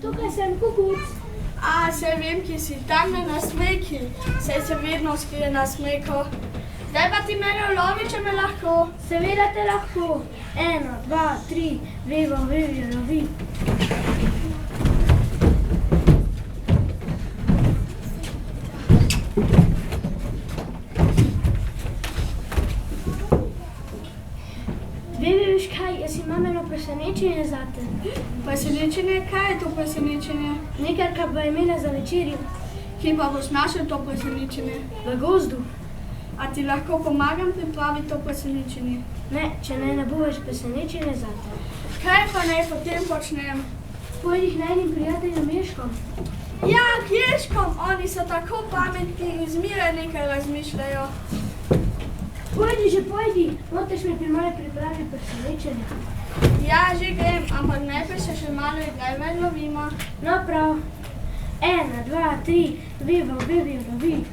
Tukaj sem kukuc. Se vem, ki si tam na smeki. Saj se vedno skrije na smeku. Zdaj pa ti mene ulovi, če me lahko. Seveda te lahko. 1, 2, 3, vevo, vevi, lovi. Veš kaj, jaz imam eno presenečenje zate. Presenečenje? Kaj je to presenečenje? Nekaj, kar bo imela za večerjo. Kje pa boš našel to presenečenje? V gozdu. A ti lahko pomagam pripraviti to presenečenje? Ne, če ne bo več presenečenje zate. Kaj pa naj potem počnem? Pojdi k najnim prijateljem Ježkom. Ja, k Ježkom! Oni so tako pametni in zmeraj nekaj razmišljajo. Pojdi že, pojdi. Moraš mi malo pripraviti presenečenje. Ja, že grem, ampak najprej se še malo igrajmo in lovimo. No prav. 1, 2, 3, vevo, vevi, lovi.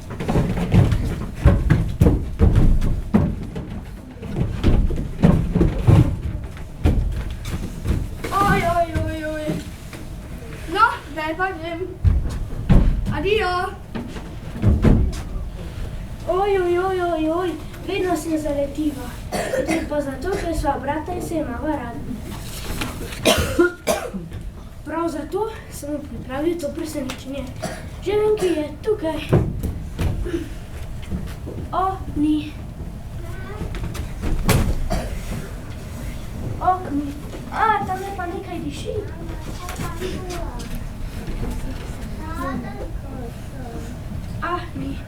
Oj. No, zdaj pa grem. Adijo. Oj. Vedno sem zaletiva. Tudi pa zato, ker sva brata in se imava rada. Prav zato sem mu pripravil to presenečenje. Že vem, ki je tukaj. Okni. Tam je pa nekaj diši. Ni.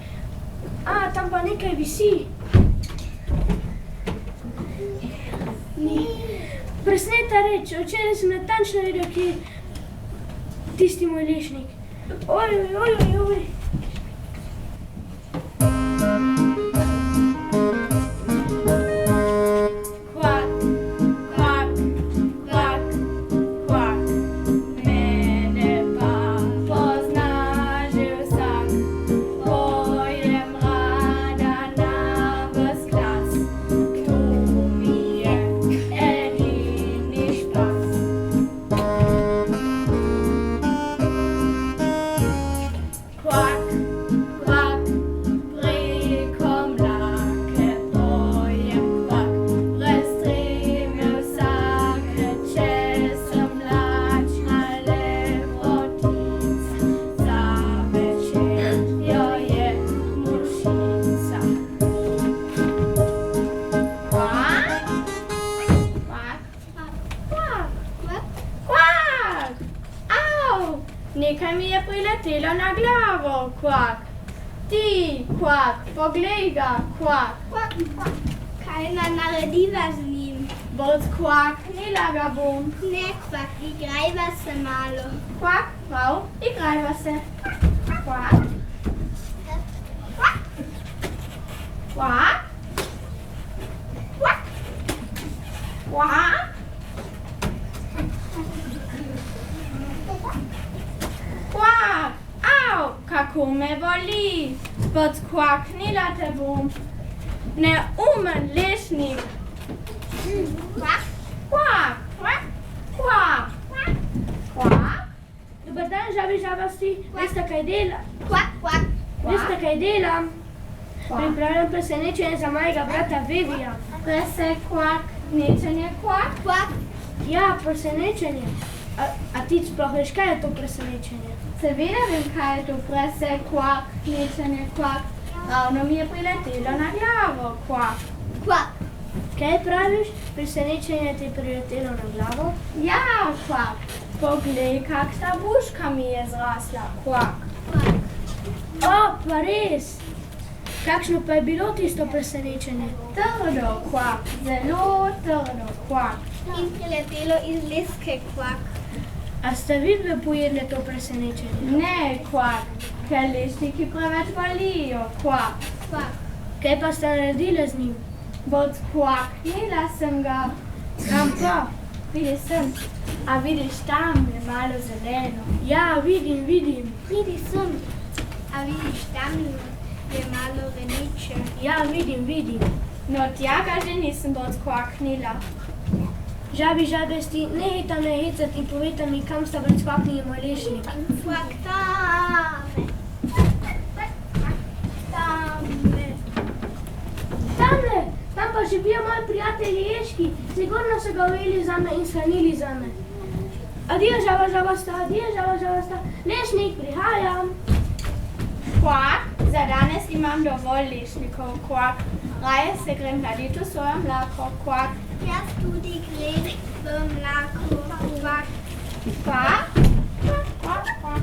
Tam pa nekaj visi. Ni. Presneta reč, včeraj sem natančno videl, kje je tisti moj lešnik. Oj. Nekaj mi je priletelo na glavo, kvak. Ti, kvak, poglej ga, kvak. Kaj naj narediva z njim? Boc kvak, nila ga bom. Ne, kvak, igrajva se malo. Kvak, prav, igrajva se. Kvak. Kvak. Kvak. Kvak, kako me boli. Boc kvak, nila te bom. Neumen lešnik. Kvak. Kvak, kvak, kvak. Kvak. Dobar dan, žabasti. Veste, kaj delam? Kvak. Veste, kaj delam? Pripravljam presenečenje za mojega brata Vivija. Presenečenje, kvak? Kvak. Ja, presenečenje. A ti sploh veš, kaj je to presenečenje? Seveda vem, kaj je to presenečenje, kvak. Ravno mi je priletelo na glavo, kvak. Kvak. Kaj praviš? Presenečenje ti je priletelo na glavo? Ja, kvak. Poglej, kakšna buška mi je zrasla, kvak. Pa res! Kakšno pa je bilo tisto presenečenje? Trdo, kvak. Zelo trdo, kvak. In priletelo iz leske, kvak. A ste vidve pojedli to presenečenje? Ne, kvak. Ker lešniki preveč bolijo, kvak. Kvak. Kaj pa ste naredili z njim? Boc kvak, nila sem ga. Kam pa? Vidiš sem. A vidiš, tam je malo zeleno. Ja, vidim. Pridi sem. A vidiš, tam je malo reniče. Ja, vidim. No, tja ga že nisem boc kvak, nila. Žabesti, ne hecati in povejte mi, kam sta več kvaknili moj lešnik. Kvak, tame. Tamle! Tam pa živijo moji prijatelji ježki. Sigurno so ga ujeli zame in shranili zame. Adijo, žabasta. Lešnik, prihajam. Kvak, za danes imam dovolj lešnikov, kvak. Raje se grem hladit v svoje mlako, kvak. Jaz tudi grem v mlako, kvak. Kvak? Kvak.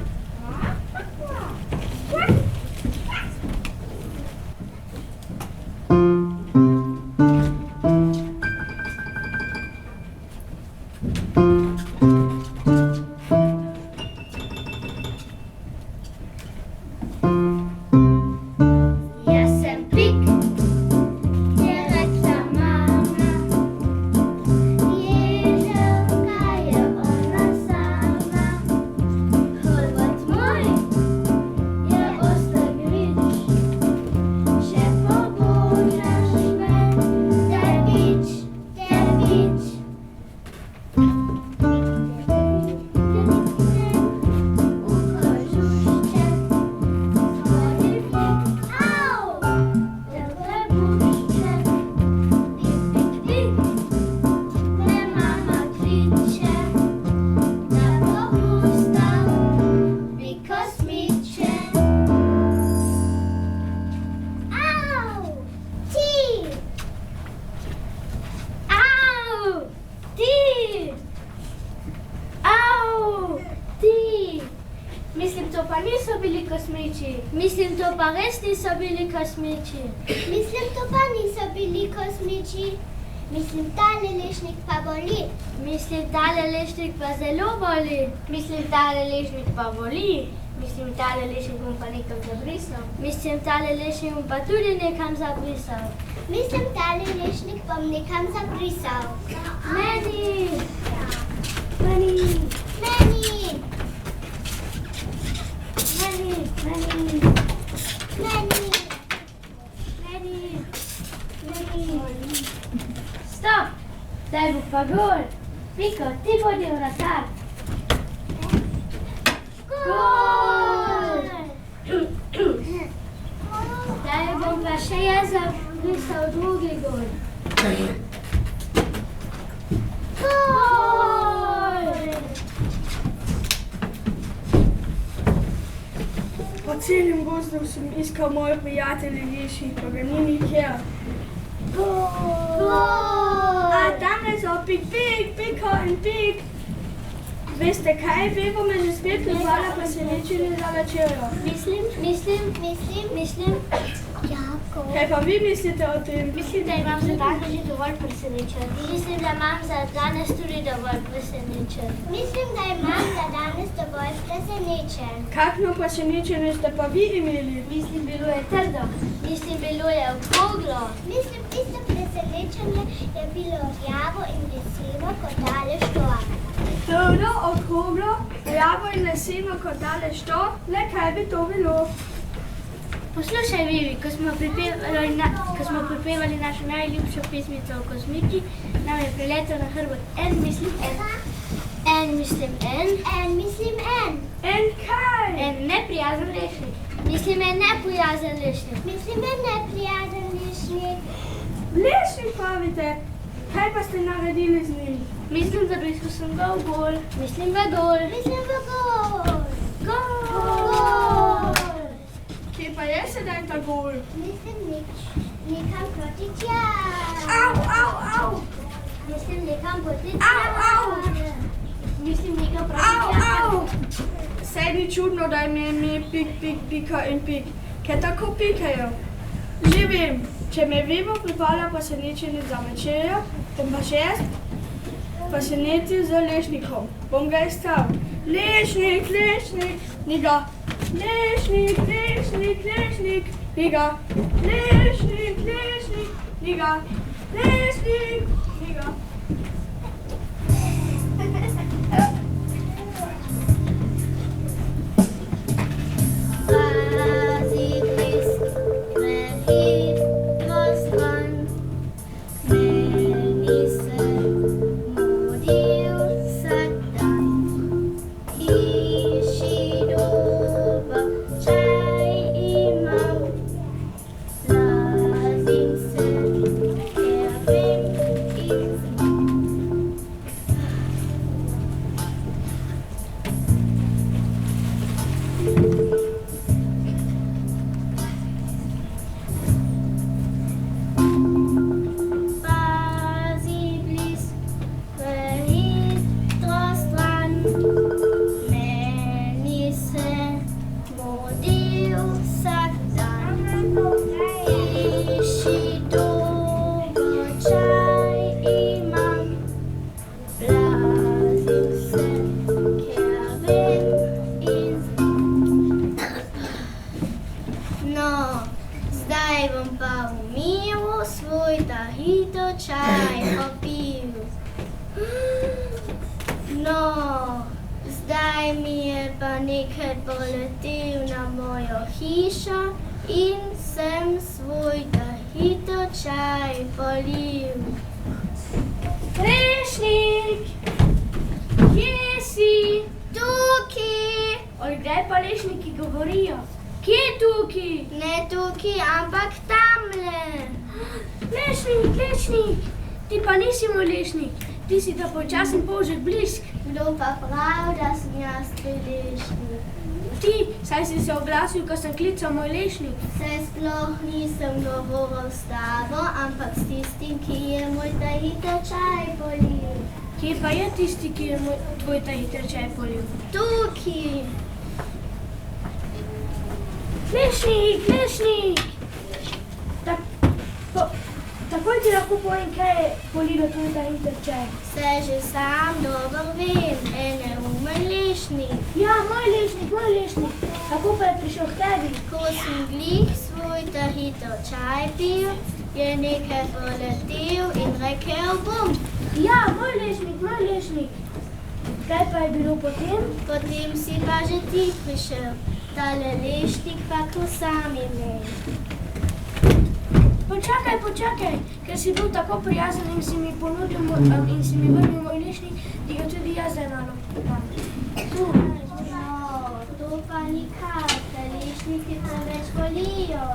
Jaz sem Pik, je rekla mama. Ježelka je ona sama. Hrbet moj je oster grič. Še pobožaš me, dervič. pa niso bili kosmiči. Mislim, to pa res niso bili kosmiči. Mislim, to pa niso bili kosmiči. Mislim, tale lešnik pa boli. Mislim, tale lešnik pa zelo boli. Mislim, tale lešnik pa boli. Mislim, tale lešnik bom pa nekam zabrisal. Mislim, tale lešnik bom pa tudi nekam zabrisal. Mislim, tale lešnik bom nekam zabrisal. Meni! Meni, Meni! Meni! Meni! Meni! Meni! stop! Daj bo pa gol. Piko, ti bodi vratar. Gol! Zdaj bom pa še jaz zabrisal drugi gol. Gol! Po celem gozdu sem iskal moje prijatelje Leši, pa ga ni nikjer. A tamle so pik, piko in pik. Veste kaj, Bebo me že spet pripravlja presenečenje za večerjo. Mislim, Jako. Kaj pa vi mislite o tem? mislim, da imam za danes že dovolj presenečen. Mislim, da imam za danes tudi dovolj presenečen. Mislim, da imam za danes dovolj presenečen. Kakšno presenečenje ste pa vi imeli? Mislim, bilo je trdo. Mislim, bilo je okroglo. Mislim, tisto presenečenje je bilo rjavo in veselo kot tale štor. Trdo, okroglo, rjavo in leseno kot tale štor, le kaj bi to bilo? Poslušaj, Vivi, ko smo pripevali našo najljubšo pesmico o kosmiki, nam je priletel na hrbet en, mislim, en. En, mislim, en. En, mislim, en. En kaj? En neprijazen lešnik. Mislim, en neprijazen lešnik. Mislim, en neprijazen lešnik. Lešnik pravite, kaj pa ste naredili z njim? Mislim, da brisal sem ga v gol. Mislim, v gol. Mislim, v gol. Gol! Kje pa je sedaj ta gol? Mislim, nekam proti tja. Au! Mislim, nekam proti Au! Mislim, nekam proti Au! Saj ni čudno, da jim je ime pik, pika in pik. Ker tako pikajo. Že vem, če me Vivo pripravlja presenečenje za večerjo, bom pa še jaz presenetil z lešnikom. Bom ga iskal. Lešnik, ni ga. Lešnik, ni ga. Lešnik, ni ga. Lešnik, ni ga. Zdaj mi je pa nekaj poletel na mojo hišo in sem svoj tahito čaj polil. Lešnik! Kje si? Tukaj! Oj, kdaj pa lešniki govorijo? Kje je tukaj? Ne tukaj, ampak tamle. Lešnik! Ti pa nisi moj lešnik. Ti si ta počasen polžek blisk. Kdo pa prav, da sem jaz tvoj lešnik? Ti, saj si se oglasil, ko sem klical moj lešnik. Saj sploh nisem govoril s tabo, ampak s tistim, ki je moj tahito čaj polil. Kje pa je tisti, ki je tvoj tahito čaj polil? Tukaj! Lešnik, Lešnik! Takoj ti lahko povem, kaj je polilo tudi ta interčaj. Se že sam dobro vem, neumen lešnik. Ja, moj Lešnik. Kako pa je prišel k tebi? Ko sem glih svoj ta hitro čaj pil, je nekaj poletel in rekel bom. Ja, moj Lešnik. Kaj pa je bilo potem? Potem si pa že ti prišel, tale lešnik pa ko sam imel. Počakaj, ker si bil tako prijazen in si mi ponudil in si mi vrnil moj Lešnik, ti ga tudi jaz zdaj No, to pa nikar, te lešniki preveč bolijo.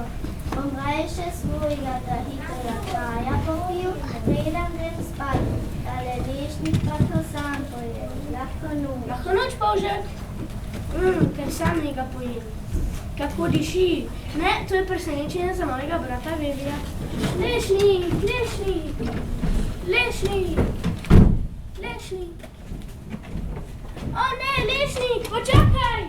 Bom rajše svojega ta hitrega čaja popil, preden grem spat. Tale lešnik pa ko sam pojem, lahko noč. Lahko noč Polžek? Ker sam njega pojem. Kako diši? Ne, to je presenečenje za mojega brata Vevija. Lešnik! O ne, Lešnik, počakaj!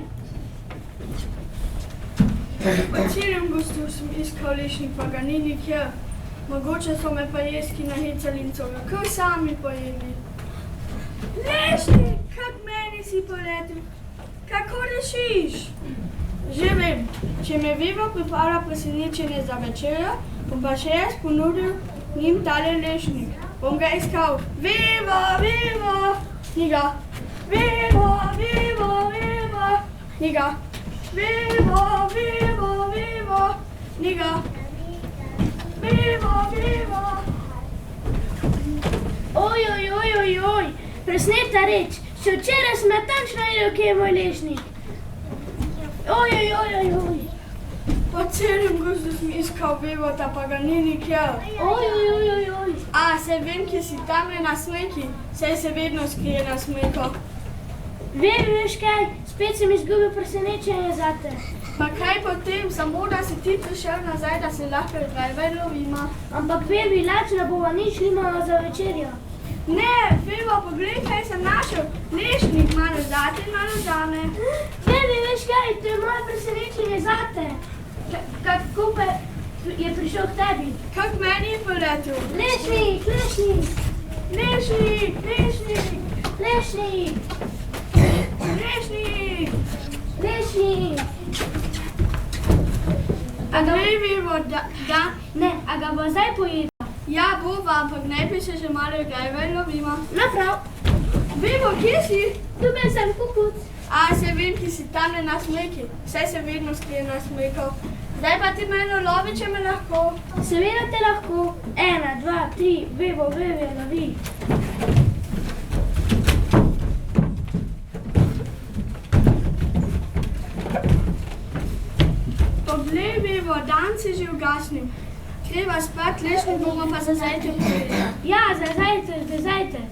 Po celem gostu sem iskal lešnik, pa ga ni nikjer. Mogoče so me pa jeski nahecali in so ga kar sami pojeli. Lešnik, kak meni si poletel? Kako rešiš? Že vem, če me Vivo pripravlja presenečenje za večerjo, bom pa še jaz ponudil njim tale lešnik. Bom ga iskal. Vivo! Ni ga. Vivo! Ni ga. Vivo! Ni ga. Vivo! Oj, presneta reč. Še včeraj sem natančno vedel, kje je moj Lešnik. Oj. Po celem gozdu sem iskal Vivota, pa ga ni nikjer. Oj. A, se vem, kje si tamle na smeki, saj se vedno skrije na smeko. Veš kaj, spet sem izgubil presenečenje zate. Pa kaj potem, samo da si ti prišel nazaj, da se lahko drajvaj lovima. Ampak Vevi, lačna bova nič nimala za večerjo. Ne, Vivo, poglej, kaj sem našel. Lešnik, malo zate in malo zame. Vevi, veš kaj, to je moje presenečenje zate. Kako pa je prišel k tebi? Kak meni je poletel? Lešnik! A ne, Vivo, da? Ne, a ga bo zdaj pojedel? Ja, bova, ampak najprej se že malo drajvaj lovima. No prav, Vivo, kje si? tukaj sem kukuc. A, se vem, ki si tamle na smeki. Vse se vedno skrije na smekov. Zdaj pa ti mene lovi, če me lahko. Seveda te lahko. 1, 2, 3, Vevo, lovi. Poglej, Vivo, dan se že ugasnil. Treba spat, lešnik bomo pa za zajtrk pojeli. Ja, za zajtrk.